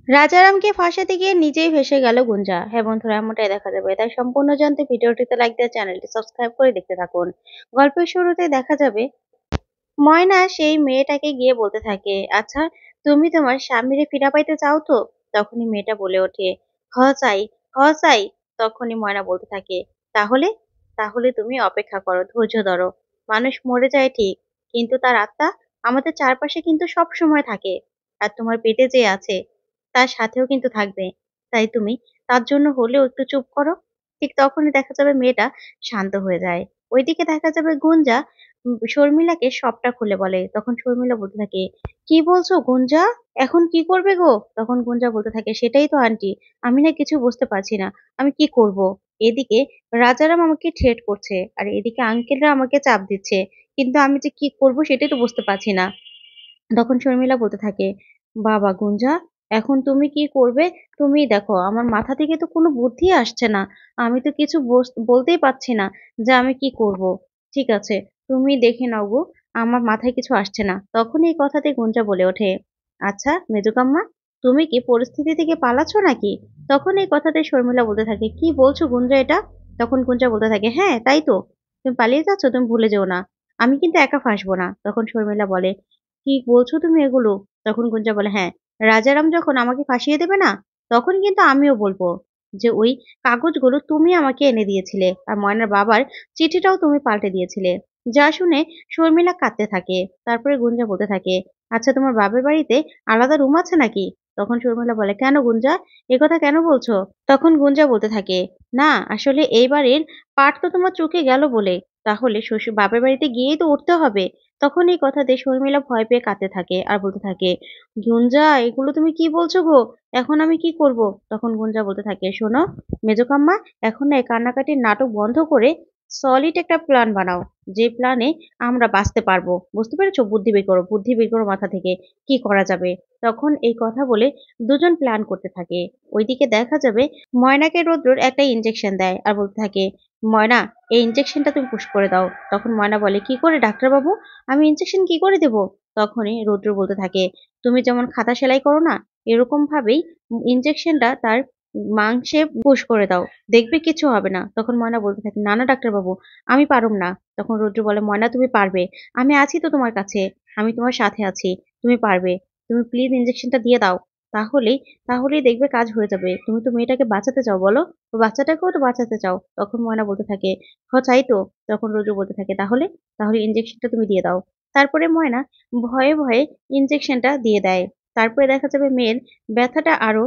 রাজারামকে ফাঁসাতে গিয়ে নিজেই ভেসে গেল গুঞ্জা। হ্যাঁ বন্ধুরা, এমনটাই দেখা যাবে। তাই সম্পূর্ণ জানতে ভিডিওটিতে লাইক দিয়ে চ্যানেলটি সাবস্ক্রাইব করে দেখতে থাকুন। গল্পের শুরুতে দেখা যাবে ময়না সেই মেয়েটাকে গিয়ে বলতে থাকে, আচ্ছা তুমি তোমার স্বামীরে ফিরা পাইতে চাও তো? তখনই মেয়েটা বলে ওঠে, হ চাই, হ চাই। তখনই ময়না বলতে থাকে, তাহলে তাহলে তুমি অপেক্ষা করো, ধৈর্য ধরো। মানুষ মরে যায় ঠিক, কিন্তু তার আত্মা আমাদের চারপাশে কিন্তু সব সময় থাকে। আর তোমার পেটে যে আছে তার সাথেও কিন্তু থাকবে। তাই তুমি তার জন্য হলেও একটু চুপ করো। ঠিক তখনই দেখা যাবে মেয়েটা শান্ত হয়ে যায়। ওইদিকে দেখা যাবে গুঞ্জা শর্মিলাকে সবটা খুলে বলে। তখন শর্মিলা বলতে থাকে, কি বলছো গুঞ্জা? এখন কি করবে গো? তখন গুঞ্জা বলতে থাকে, সেটাই তো আন্টি, আমি না কিছু বুঝতে পারছি না, আমি কি করব। এদিকে রাজারাম আমাকে থ্রেট করছে, আর এদিকে আঙ্কেলরা আমাকে চাপ দিচ্ছে, কিন্তু আমি যে কি করব সেটাই তো বুঝতে পারছি না। তখন শর্মিলা বলতে থাকে, বাবা গুঞ্জা, এখন তুমি কি করবে? তুমি দেখো, আমার মাথা থেকে তো কোনো বুদ্ধি আসছে না, আমি তো কিছু বলতেই পারছি না যে আমি কি করব। ঠিক আছে, তুমি দেখে নাও গো, আমার মাথায় কিছু আসছে না। তখন এই কথাতে গুঞ্জা বলে ওঠে, আচ্ছা মেজুকাম্মা, তুমি কি পরিস্থিতি থেকে পালাচ্ছ নাকি? তখন এই কথাতে শর্মিলা বলতে থাকে, কি বলছো গুঞ্জা এটা? তখন গুঞ্জা বলতে থাকে, হ্যাঁ তাই তো, তুমি পালিয়ে যাচ্ছ, তুমি ভুলে যেও না, আমি কিন্তু একা ফাঁসবো না। তখন শর্মিলা বলে, কি বলছো তুমি এগুলো? তখন গুঞ্জা বলে, হ্যাঁ, রাজারাম যখন আমাকে ফাঁসিয়ে দেবে না, তখন কিন্তু আমিও বলবো যে ওই কাগজগুলো তুমি আমাকে এনে দিয়েছিলে, আর ময়নার বাবার চিঠিটাও তুমি পাল্টে দিয়েছিলে। যা শুনে শর্মিলা কাঁদতে থাকে। তারপরে গুঞ্জা বলতে থাকে, আচ্ছা তোমার বাবার বাড়িতে আলাদা রুম আছে নাকি? তখন শর্মিলা বলে, কেন গুঞ্জা, কথা কেন বলছো? তখন গুঞ্জা বলতে থাকে, না আসলে এই বাড়ির পাট তো তোমার চোখে গেল বলে, তাহলে শ্বশুর বাপের বাড়িতে গিয়েই তো উঠতে হবে। তখন এই কথাতে শর্মিলা ভয় পেয়ে কাঁদতে থাকে আর বলতে থাকে, গুঞ্জা এগুলো তুমি কি বলছো গো? এখন আমি কি করব? তখন গুঞ্জা বলতে থাকে, শোনো মেজোকাম্মা, এখন না এই কান্নাকাটির নাটক বন্ধ করে সলিড একটা প্ল্যান বানাও, যে প্ল্যানে আমরা বাঁচতে পারবো। বুঝতে পেরেছো? বুদ্ধি বের করো, বুদ্ধি বের করো মাথা থেকে, কি করা যাবে। তখন এই কথা বলে দুজন প্ল্যান করতে থাকে। ওইদিকে দেখা যাবে ময়নাকে রোদ্রুর একটা ইনজেকশন দেয় আর বলতে থাকে, ময়না এই ইনজেকশনটা তুমি পুশ করে দাও। তখন ময়না বলে, কি করে ডাক্তারবাবু, আমি ইনজেকশন কি করে দেব? তখনই রুদ্র বলতে থাকে, তুমি যেমন খাতা সেলাই করো না, এরকম ভাবেই ইনজেকশনটা তার মাংসে পুশ করে দাও, দেখবে কিছু হবে না। তখন ময়না বলতে থাকে, না না ডাক্তারবাবু, আমি পারুম না। তখন রুদ্র বলে, ময়না তুমি পারবে, আমি আছি তো তোমার কাছে, আমি তোমার সাথে আছি, তুমি পারবে, তুমি প্লিজ ইনজেকশনটা দিয়ে দাও, তাহলেই তাহলেই দেখবে কাজ হয়ে যাবে। তুমি তো মেয়েটাকে বাঁচাতে চাও, বলো, ও বাচ্চাটাকেও তো বাঁচাতে চাও। তখন ময়না বলতে থাকে, হ চাই তো। তখন রুদ্র বলতে থাকে, তাহলে তাহলে ইনজেকশনটা তুমি দিয়ে দাও। তারপরে ময়না ভয়ে ভয়ে ইনজেকশনটা দিয়ে দেয়। তারপরে দেখা যাবে মেয়ের ব্যথাটা আরো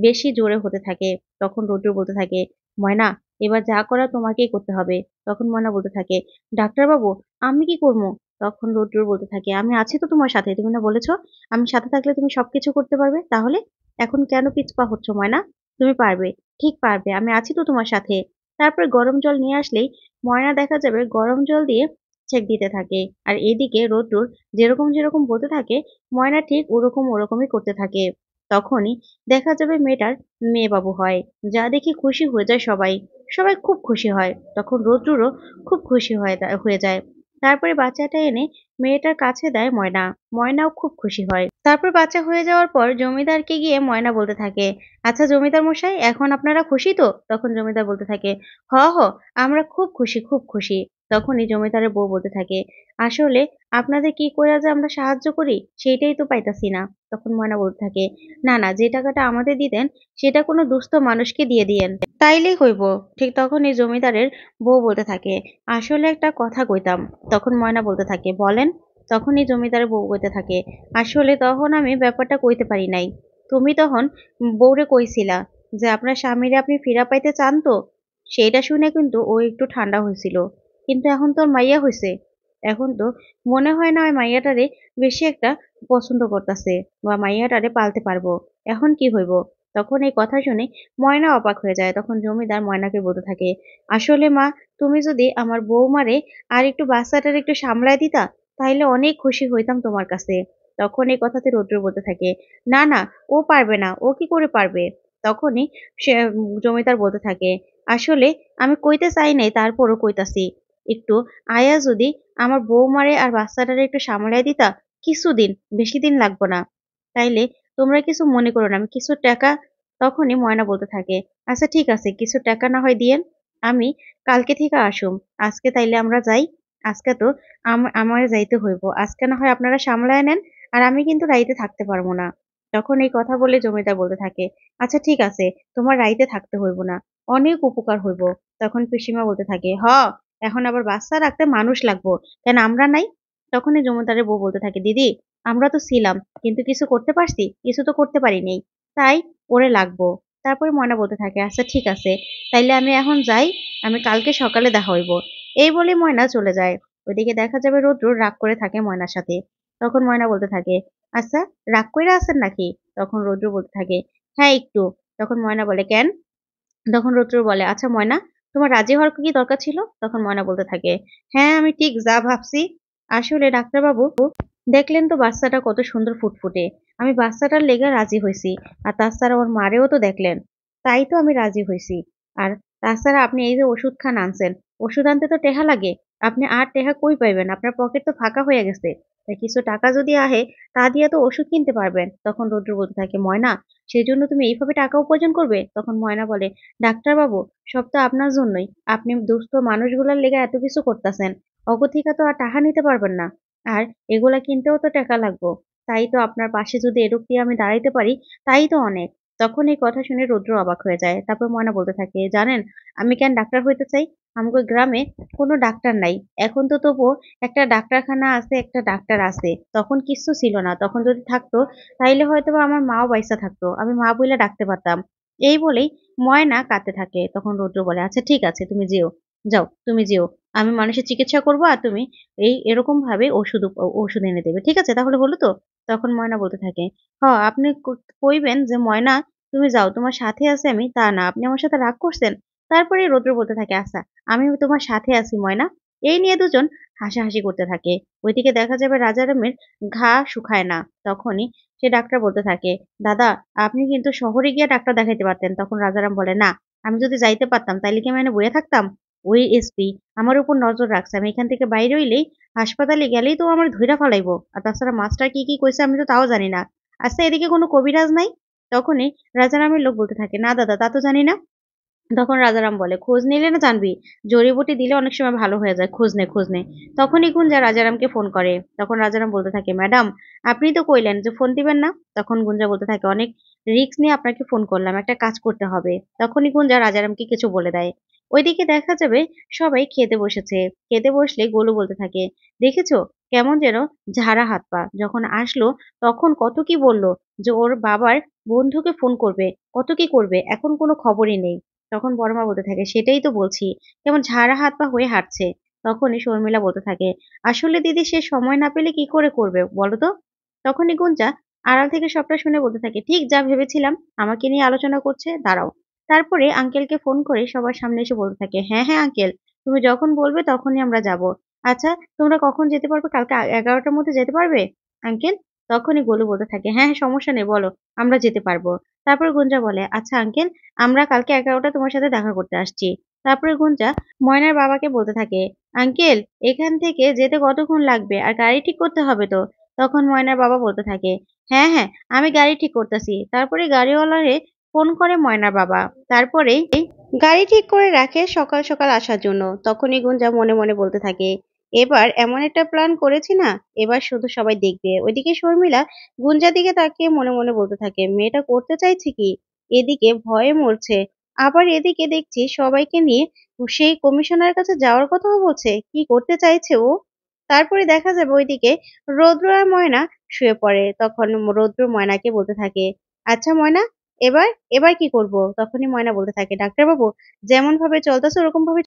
বেশি জোরে হতে থাকে। তখন রুদ্র বলতে থাকে, ময়না এবার যা করার তোমাকেই করতে হবে। তখন ময়না বলতে থাকে, ডাক্তারবাবু আমি কি করবো? তখন রুদ্র বলতে থাকে, আমি আছি তো তোমার সাথে, তুমি না বলেছো আমি সাথে থাকলে তুমি সবকিছু করতে পারবে, তাহলে এখন কেন পিছপা হচ্ছ ময়না? তুমি পারবে, ঠিক পারবে, আমি আছি তো তোমার সাথে। তারপরে গরম জল নিয়ে আসলেই ময়না দেখা যাবে গরম জল দিয়ে ছেঁক দিতে থাকে। আর এদিকে রোদ্দুর যেরকম যেরকম বলতে থাকে, ময়না ঠিক ওরকম ওরকমই করতে থাকে। তখনই দেখা যাবে মেয়েটার মেয়ে বাবু হয়, যা দেখে খুশি হয়ে যায় সবাই, সবাই খুব খুশি হয়। তখন রোদ্দুরও খুব খুশি হয়ে যায়। তারপরে বাচ্চাটা এনে মেয়েটার কাছে দেয় ময়না, ময়নাও খুব খুশি হয়। তারপর বাচ্চা হয়ে যাওয়ার পর জমিদারকে গিয়ে ময়না বলতে থাকে, আচ্ছা জমিদার মশাই, এখন আপনারা খুশি তো? তখন জমিদার বলতে থাকে, হ হ, আমরা খুব খুশি, খুব খুশি। তখনই জমিদারের বউ বলতে থাকে, আসলে আপনাদের কি করে যে আমরা সাহায্য করি সেইটাই তো পাইতাছি না। তখন ময়না বলতে থাকে, না না, যে টাকাটা আমাদের দিতেন সেটা কোনো দুস্থ মানুষকে দিয়ে দিয়েন, তাইলেই হইব। ঠিক তখনই জমিদারের বউ বলতে থাকে, আসলে একটা কথা কইতাম। তখন ময়না বলতে থাকে, বলেন। তখনই জমিদারের বউ কইতে থাকে, আসলে তখন আমি ব্যাপারটা কইতে পারি নাই। তুমি তখন বউরে কইছিলা যে আপনার স্বামীরে আপনি ফিরা পাইতে চান তো? সেইটা শুনে কিন্তু ও একটু ঠান্ডা হয়েছিল, কিন্তু এখন তো ওর মাইয়া হইছে, এখন তো মনে হয় না ওই মাইয়াটারে বেশি একটা পছন্দ করতেছে, বা মাইয়াটারে পালতে পারবো, এখন কি হইব? তখন এই কথা শুনে ময়না অবাক হয়ে যায়। তখন জমিদার ময়নাকে বলতে থাকে, আসলে মা, তুমি যদি আমার বৌমারে আর একটু বাচ্চাটার একটু সামলায় দিতা, তাইলে অনেক খুশি হইতাম তোমার কাছে। তখন এই কথাতে রৌদ্র বলতে থাকে, না না, ও পারবে না, ও কি করে পারবে? তখনই সে জমিদার বলতে থাকে, আসলে আমি কইতে চাই নাই, তারপরও কইতাছি, একটু আয়া যদি আমার বৌমারে আর বাচ্চাটারে একটু সামলায় দিতা কিছুদিন, বেশি দিন লাগবো না, তাইলে তোমরা কিছু মনে করো না, আমি কিছু টাকা। তখনই ময়না বলতে থাকে, আচ্ছা ঠিক আছে, কিছু টাকা না হয় দিয়েন, আমি কালকে থেকে আসুম। আজকে তাইলে আমরা যাই। আজকে তো আমার যাইতে হইব, আজকে না হয় আপনারা সামলায় নেন, আর আমি কিন্তু রাইতে থাকতে পারবো না। তখন এই কথা বলে জমিদার বলতে থাকে, আচ্ছা ঠিক আছে, তোমার রাইতে থাকতে হইব না, অনেক উপকার হইব। তখন পিসিমা বলতে থাকে, এখন আবার বাচ্চা রাখতে মানুষ লাগবো, কেন আমরা নাই? তখনই জমিদারের বউ বলতে থাকে, দিদি আমরা তো ছিলাম, কিন্তু কিছু করতে পারছি? কিছু তো করতে পারিনি, তাই ওরে লাগবো। তারপরে ময়না বলতে থাকে, আচ্ছা ঠিক আছে, তাইলে আমি এখন যাই, আমি কালকে সকালে দেখা হইব। এই বলে ময়না চলে যায়। ওইদিকে দেখা যাবে রৌদ্র রাগ করে থাকে ময়নার সাথে। তখন ময়না বলতে থাকে, আচ্ছা রাগ কইরা আছেন নাকি? তখন রৌদ্র বলতে থাকে, হ্যাঁ একটু। তখন ময়না বলে, কেন? তখন রৌদ্র বলে, আচ্ছা ময়না, তোমার রাজি হওয়ার কি দরকার ছিল? তখন ময়না বলতে থাকে, হ্যাঁ আমি ঠিক যা ভাবছি। আসলে ডাক্তারবাবু, দেখলেন তো বাচ্চাটা কত সুন্দর ফুটফুটে, আমি বাচ্চাটার লেগে রাজি হয়েছি। আর তাছাড়া ওর মারেও তো দেখলেন, তাই তো আমি রাজি হয়েছি। আর তাছাড়া আপনি এই যে ওষুধ খান আনছেন, ওষুধ আনতে তো টেহা লাগে, আপনি আর টেহা কই পাইবেন? আপনার পকেট তো ফাঁকা হয়ে গেছে, তাই কিছু টাকা যদি আহে, তা দিয়ে তো ওষুধ কিনতে পারবেন। তখন রৌদ্র বলতে থাকে, ময়না, সেই জন্য তুমি এইভাবে টাকা উপার্জন করবে? তখন ময়না বলে, ডাক্তারবাবু, সব তো আপনার জন্যই, আপনি দুস্থ মানুষগুলার লেগে এত কিছু করতেছেন, অগথিকা তো আর টাকা নিতে পারবেন না, আর এগুলা কিনতেও তো টাকা লাগবো। তাই তো আপনার পাশে যদি এরূপ দিয়ে আমি দাঁড়াইতে পারি, তাই তো অনেক। তখন এই কথা শুনে রুদ্র অবাক হয়ে যায়। তারপর ময়না বলতে থাকে, জানেন আমি কেন ডাক্তার হইতে চাই? আমাদের গ্রামে কোনো ডাক্তার নাই। এখন তো তবুও একটা ডাক্তারখানা আছে, একটা ডাক্তার আছে। তখন কিচ্ছু ছিল না, তখন যদি থাকতো তাইলে হয়তো বা আমার মাও বাইসা থাকতো, আমি মা বইলা ডাকতে পারতাম। এই বলেই ময়না কাঁদতে থাকে। তখন রুদ্র বলে, আচ্ছা ঠিক আছে, তুমি যেও, যাও তুমি যেও, আমি মানুষের চিকিৎসা করবো, আর তুমি এরকম ভাবে ওষুধ এনে দেবে, ঠিক আছে? তাহলে হলো তো? তখন ময়না বলতে থাকে, আপনি কইবেন যে ময়না তুমি যাও, তোমার সাথে আছে আমি, তা না, আপনি আমার সাথে রাগ করছেন? তারপরে রৌদ্র বলতে থাকে, আচ্ছা আমি তোমার সাথে আছি ময়না। এই নিয়ে দুজন হাসাহাসি করতে থাকে। ওইদিকে দেখা যাবে রাজারামের ঘা শুকায় না। তখনই সে ডাক্তার বলতে থাকে, দাদা আপনি কিন্তু শহরে গিয়ে ডাক্তার দেখাইতে পারতেন। তখন রাজারাম বলে, না, আমি যদি যাইতে পারতাম তাইলে কি আমি এখানে বইয়া থাকতাম? ওই এসপি আমার উপর নজর রাখছে, আমি এখান থেকে বাইরে হইলেই, হাসপাতালে গেলেই তো ও আমার ধইরা ফালাইবো। আর তাছাড়া মাস্টার কি কি কইছে আমি তো তাও জানি না। আচ্ছা এদিকে কোনো কবিরাজ নাই? তখনই রাজারামের লোক বলতে থাকে, না দাদা তা তো জানি না। তখন রাজারাম বলে, খোঁজ নিলে না জানবি, জড়িবুটি দিলে অনেক সময় ভালো হয়ে যায়, খোঁজ নে খোঁজ নে। তখনই গুঞ্জা রাজারামকে ফোন করে। তখন রাজারাম বলতে থাকে, ম্যাডাম আপনি তো কইলেন যে ফোন দিবেন না। তখন গুঞ্জা বলতে থাকে, অনেক রিস্ক নিয়ে আপনাকে ফোন করলাম, একটা কাজ করতে হবে। তখনই গুঞ্জা রাজারামকে কিছু বলে দেয়। ওইদিকে দেখা যাবে সবাই খেতে বসেছে। খেতে বসলে গোলু বলতে থাকে, দেখেছো কেমন যেন ঝাড়া হাত পা, যখন আসলো তখন কত কি বললো, যে ওর বাবার বন্ধুকে ফোন করবে, কত কি করবে, এখন কোনো খবরই নেই। তখন বড়মা বলতে থাকে, সেটাই তো বলছি, কেমন ঝাড়া হাত পা হয়ে হাঁটছে। তখনই শর্মিলা বলতে থাকে, আসলে দিদি সে সময় না পেলে কি করে করবে বলো তো? তখনই গুঞ্জা আড়াল থেকে সবটা শুনে বলতে থাকে, ঠিক যা ভেবেছিলাম, আমাকে নিয়ে আলোচনা করছে, দাঁড়াও। তারপরে আঙ্কেলকে ফোন করে সবার সামনে এসে বলতে থাকে, হ্যাঁ হ্যাঁ আঙ্কেল, তুমি যখন বলবে তখনই আমরা যাব। আচ্ছা তোমরা কখন যেতে পারবে? কালকে 11টার মধ্যে যেতে পারবে আঙ্কেল? তখনই গোলু বলতে থাকে, হ্যাঁ হ্যাঁ সমস্যা নেই, বলো, আমরা যেতে পারবো। তারপর গুঞ্জা বলে, আচ্ছা আঙ্কেল, আমরা কালকে 11টা তোমার সাথে দেখা করতে আসছি। তারপরে গুঞ্জা ময়নার বাবাকে বলতে থাকে, আঙ্কেল এখান থেকে যেতে কতক্ষণ লাগবে, আর গাড়ি ঠিক করতে হবে তো? তখন ময়নার বাবা বলতে থাকে, হ্যাঁ হ্যাঁ আমি গাড়ি ঠিক করতেছি। তারপরে গাড়িওয়ালারে ফোন করে ময়নার বাবা। তারপরে গাড়ি ঠিক করে রাখে সকাল সকাল আসার জন্য। তখনই গুঞ্জা মনে মনে বলতে থাকে, এবার এমন একটা প্ল্যান করেছি না, এবার শুধু সবাই দেখবে। ওইদিকে শর্মিলা গুঞ্জার দিকে তাকিয়ে মনে মনে বলতে থাকে, মেয়েটা করতে চাইছে কি? এদিকে ভয়ে মরছে, আবার এদিকে দেখছি সবাইকে নিয়ে সেই কমিশনারের কাছে যাওয়ার কথাও বলছে, কি করতে চাইছে ও? তারপরে দেখা যাবে ওইদিকে রৌদ্র আর ময়না শুয়ে পড়ে। তখন রৌদ্র ময়নাকে বলতে থাকে, আচ্ছা ময়না, এবার এবার কি করব? তখনই ময়না বলতে থাকে, ডাক্তারবাবু যেমন ভাবে চলতেছে ওরকম ভাবে